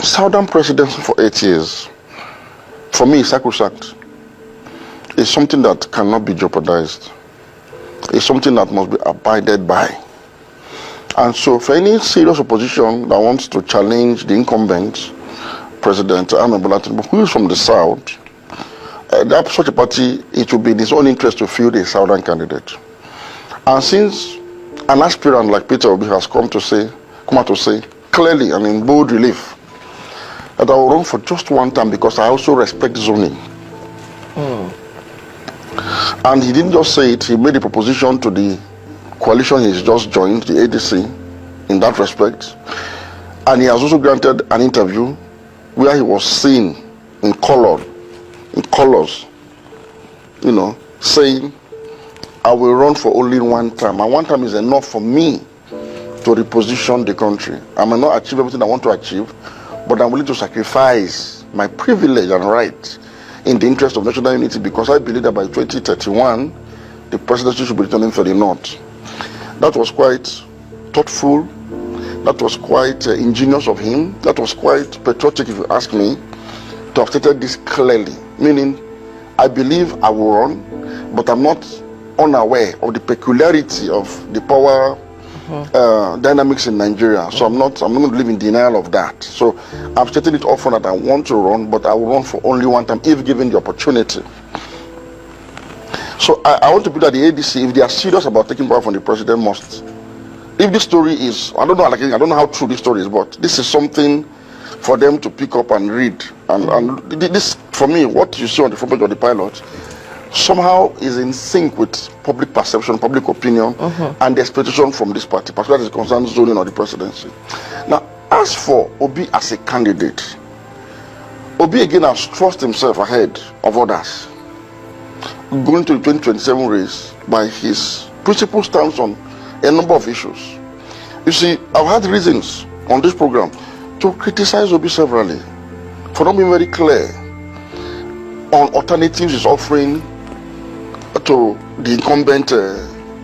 Southern presidency for 8 years, for me, is sacrosanct. It's something that cannot be jeopardized. It's something that must be abided by. And so for any serious opposition that wants to challenge the incumbent President Ahmed Bola Tinubu, who is from the South, that such a party, it will be in its own interest to field a Southern candidate. And since an aspirant like Peter Obi has come out to say clearly and in bold relief that I will run for just one time because I also respect zoning. And he didn't just say it, he made a proposition to the coalition he's just joined, the ADC, in that respect. And he has also granted an interview where he was seen in colors, saying, I will run for only one term. And one term is enough for me to reposition the country. I may not achieve everything I want to achieve, but I'm willing to sacrifice my privilege and right in the interest of national unity, because I believe that by 2031, the presidency should be returning for the North. That was quite thoughtful. That was quite ingenious of him. That was quite patriotic, if you ask me, to have stated this clearly. Meaning, I believe I will run, but I'm not unaware of the peculiarity of the power dynamics in Nigeria. So I'm not going to live in denial of that. So I'm stating it often that I want to run, but I will run for only one time if given the opportunity. So I want to believe that the ADC, if they are serious about taking power from the president, must. If this story is, I don't know how true this story is, but this is something for them to pick up and read. And this, for me, what you see on the front page of the pilot, somehow is in sync with public perception, public opinion, and the expectation from this party, particularly as it concerns zoning or the presidency. Now, as for Obi as a candidate, Obi again has thrust himself ahead of others, going to the 2027 race by his principled stance on a number of issues. You see, I've had reasons on this program to criticize Obi severally for not being very clear on alternatives he's offering to the incumbent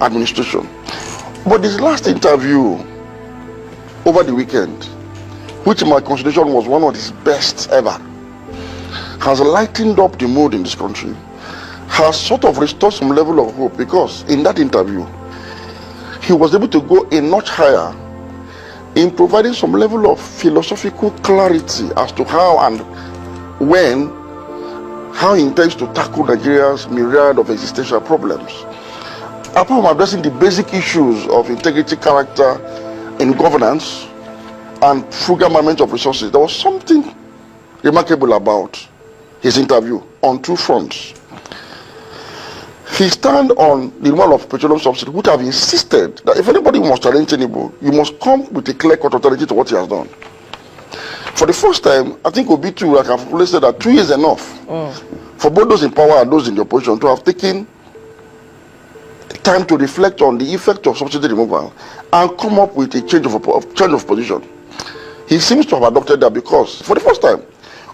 administration. But this last interview over the weekend, which in my consideration was one of his best ever, has lightened up the mood in this country, has sort of restored some level of hope, because in that interview he was able to go a notch higher in providing some level of philosophical clarity as to how and when, how he intends to tackle Nigeria's myriad of existential problems. Apart from addressing the basic issues of integrity, character, in governance, and frugal management of resources, there was something remarkable about his interview on two fronts. He stand on the removal of petroleum subsidy, which have insisted that if anybody must challenge Tinubu, you must come with a clear-cut authority to what he has done. For the first time, I think Obi too, like I've always said, that 2 years enough for both those in power and those in the opposition to have taken time to reflect on the effect of subsidy removal and come up with a change of position. He seems to have adopted that because, for the first time,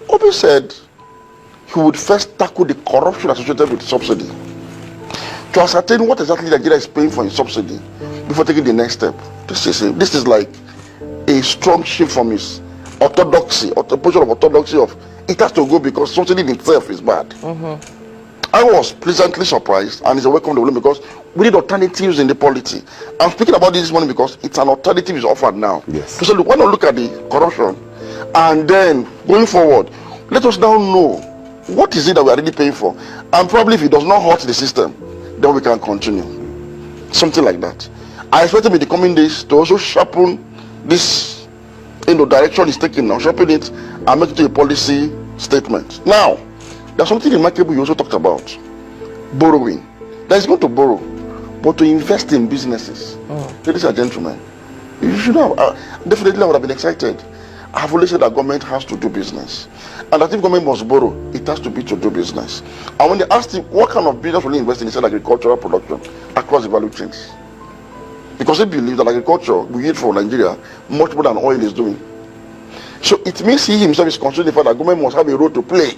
Obi said he would first tackle the corruption associated with subsidy, to ascertain what exactly Nigeria is paying for in subsidy before taking the next step. This is like a strong shift from his orthodoxy, or the position of orthodoxy of it has to go because subsidy in itself is bad. I was pleasantly surprised, and it's a welcome development because we need alternatives in the polity. I'm speaking about this morning because it's an alternative is offered now. Yes. So why not look at the corruption, and then going forward, let us now know what is it that we are really paying for, and probably if it does not hurt the system, then we can continue. Something like that. I expect him in the coming days to also sharpen this direction he's taking now, sharpen it and make it a policy statement. Now, there's something remarkable you also talked about. Borrowing. That is going to borrow, but to invest in businesses. Ladies and gentlemen, you should have, definitely I would have been excited. I have always said that government has to do business. And I think government must borrow. It has to be to do business. And when they asked him what kind of business will he invest in, he said agricultural production across the value chains. Because he believes that agriculture will yield for Nigeria much more than oil is doing. So it means he himself is considering the fact that government must have a role to play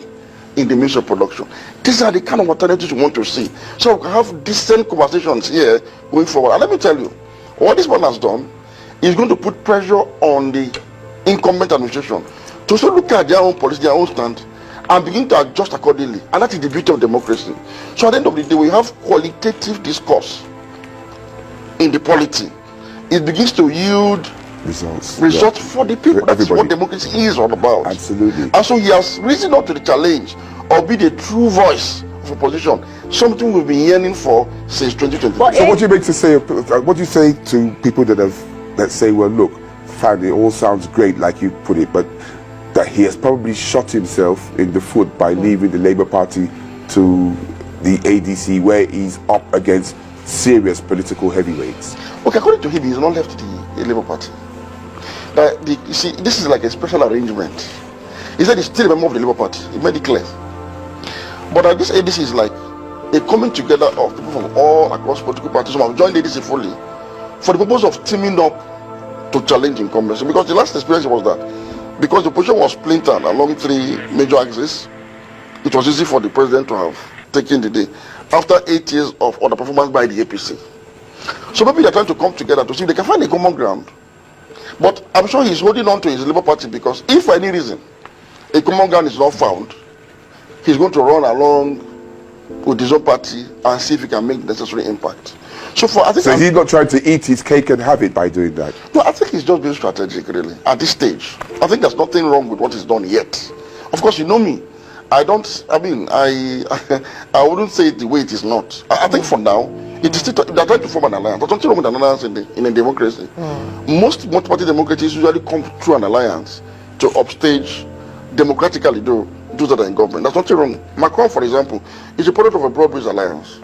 in the means of production. These are the kind of alternatives we want to see. So we can have decent conversations here going forward. And let me tell you, what this man has done is going to put pressure on the incumbent administration to also look at their own policy, their own stand, and begin to adjust accordingly. And that is the beauty of democracy. So at the end of the day, we have qualitative discourse in the polity. It begins to yield results for the people. That's what democracy is all about. Absolutely. And so he has risen up to the challenge of being the true voice of opposition, something we've been yearning for since 2020. So what do you make to say? What do you say to people that say, well, look, fine, it all sounds great, like you put it, but that he has probably shot himself in the foot by leaving the Labour Party to the ADC, where he's up against serious political heavyweights? Okay, according to him, he's not left the Labour Party. You see, this is like a special arrangement. He said he's still a member of the Labour Party. He made it clear. But this ADC is like a coming together of people from all across political parties who have joined ADC fully for the purpose of teaming up to challenge incumbents. Because the last experience was that because the position was splintered along 3 major axes, it was easy for the president to have taken the day after 8 years of underperformance by the APC. So maybe they're trying to come together to see if they can find a common ground. But I'm sure he's holding on to his Labour Party because if for any reason a common ground is not found, he's going to run along with his own party and see if he can make the necessary impact. So he's not trying to eat his cake and have it by doing that? No, I think he's just being strategic, really, at this stage. I think there's nothing wrong with what he's done yet. Of course, you know me. I wouldn't say it the way it is not. I think for now, it is still, they're trying to form an alliance. There's nothing wrong with an alliance in a democracy. Most multi-party democracies usually come through an alliance to upstage democratically, though, those that are in government. There's nothing wrong. Macron, for example, is a product of a broad-based alliance.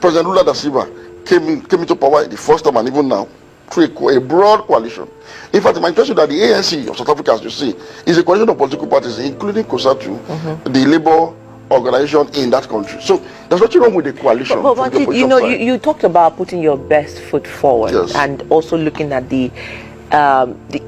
President Lula da Silva came into power the first time and even now through a broad coalition. In fact, my impression that the ANC of South Africa, as you see, is a coalition of political parties, including COSATU, the labor organization in that country. So there's nothing wrong with the coalition. But you talked about putting your best foot forward, yes, and also looking at the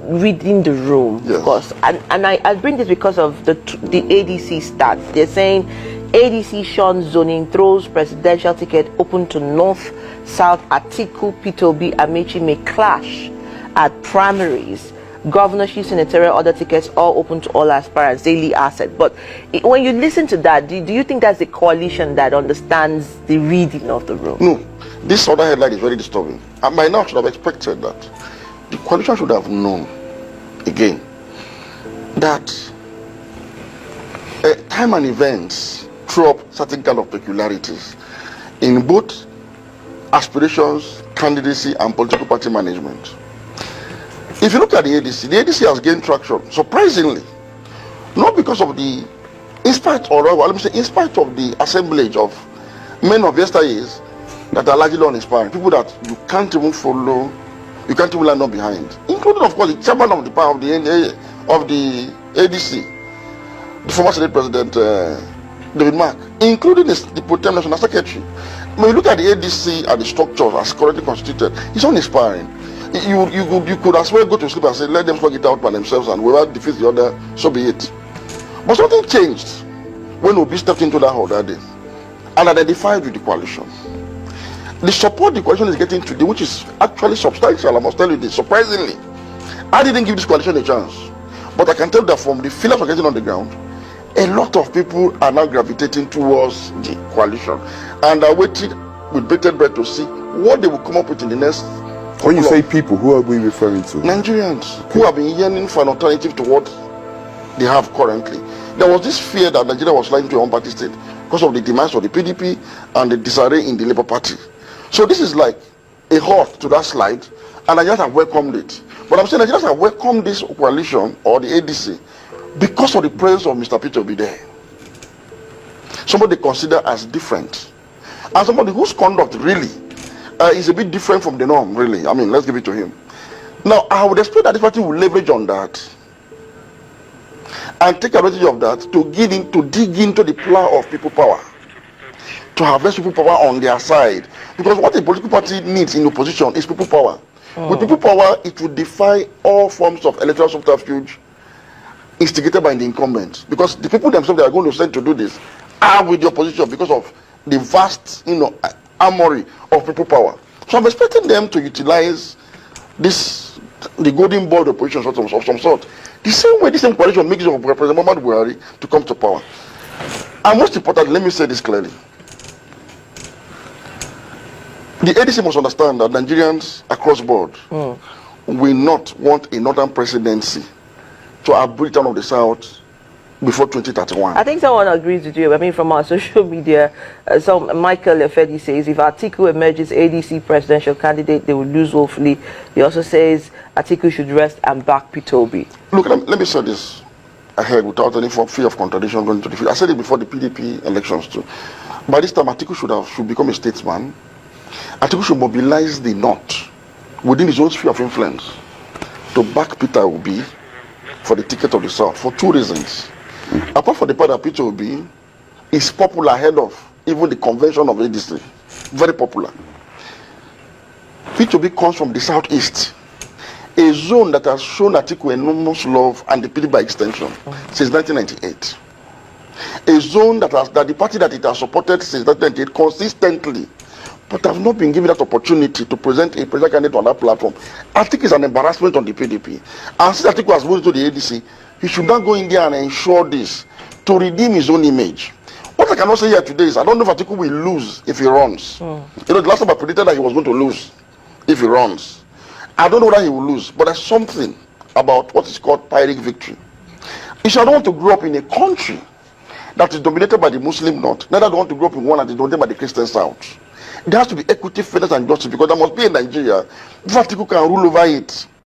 reading the room, yes, of course. And I bring this because of the ADC stats. They're saying ADC Sean zoning throws presidential ticket open to North, South, Atiku, P2B, Amechi may clash at primaries. Governorship, senatorial, other tickets all open to all aspirants, daily asset. But when you listen to that, do you think that's a coalition that understands the reading of the room? No. This other headline is very disturbing. And by now I should have expected that. The coalition should have known, again, that time and events throw up certain kind of peculiarities in both aspirations, candidacy, and political party management. If you look at the ADC has gained traction, surprisingly, not because of in spite of the assemblage of men of yesteryears that are largely uninspiring, people that you can't even follow, you can't even land up behind, including, of course, the chairman of the ADC, the former Senate President David Mark, including the Pro-Tem National Secretary. When you look at the ADC and the structures as currently constituted, it's uninspiring. You could as well go to sleep and say, let them figure it out by themselves, and whoever defeats the other, so be it. But something changed when Obi stepped into that hall that day and identified with the coalition. The support the coalition is getting today, which is actually substantial, I must tell you this, surprisingly. I didn't give this coalition a chance, but I can tell that from the feelers we're getting on the ground, a lot of people are now gravitating towards the coalition and are waiting with bated breath to see what they will come up with in the next. When you say people, who are we referring to? Nigerians, who have been yearning for an alternative to what they have currently. There was this fear that Nigeria was sliding to a one-party state because of the demands of the PDP and the disarray in the Labour Party. So this is like a halt to that slide, and Nigerians have welcomed it. But I'm saying Nigerians have welcomed this coalition or the ADC because of the presence of Mr. Peter Obi there. Somebody they consider as different, and somebody whose conduct really is a bit different from the norm, really. I mean, let's give it to him. Now, I would expect that this party will leverage on that and take advantage of that to dig into the plow of people power, to harvest people power on their side. Because what a political party needs in opposition is people power. With people power, it will defy all forms of electoral subterfuge instigated by the incumbents. Because the people themselves that are going to send to do this are with the opposition because of the vast, armory of people power. So I'm expecting them to utilize the golden ball opposition of some sort The same way, the same coalition makes of President Muhammadu Buhari to come to power. And most importantly, let me say this clearly. The ADC must understand that Nigerians across board will not want a northern presidency to abridge down of the south before 2031. I think someone agrees with you. I mean, from our social media, Michael Efedi says if Atiku emerges ADC presidential candidate, they will lose woefully. He also says Atiku should rest and back P2B. Look, let me say this ahead without any fear of contradiction going to the future. I said it before the PDP elections too. By this time, Atiku should become a statesman. Atiku should mobilize the North within his own sphere of influence to back Peter Obi for the ticket of the South for two reasons. Apart from the part that Peter Obi is popular ahead of even the convention of ADC, very popular. Peter Obi comes from the southeast, a zone that has shown Atiku enormous love and the PDP by extension since 1998. A zone that the party that it has supported since 1998 consistently, but have not been given that opportunity to present a presidential candidate on that platform. I think it's an embarrassment on the PDP. And since Atiku has moved to the ADC, he should not go in there and ensure this to redeem his own image. What I cannot say here today is I don't know if Atiku will lose if he runs. You know, the last time I predicted that he was going to lose if he runs. I don't know whether he will lose, but there's something about what is called Pyrrhic victory. You should not want to grow up in a country that is dominated by the Muslim North, neither do want to grow up in one that is dominated by the Christian South. There has to be equity, fairness, and justice, because there must be in Nigeria, Atiku can rule over it.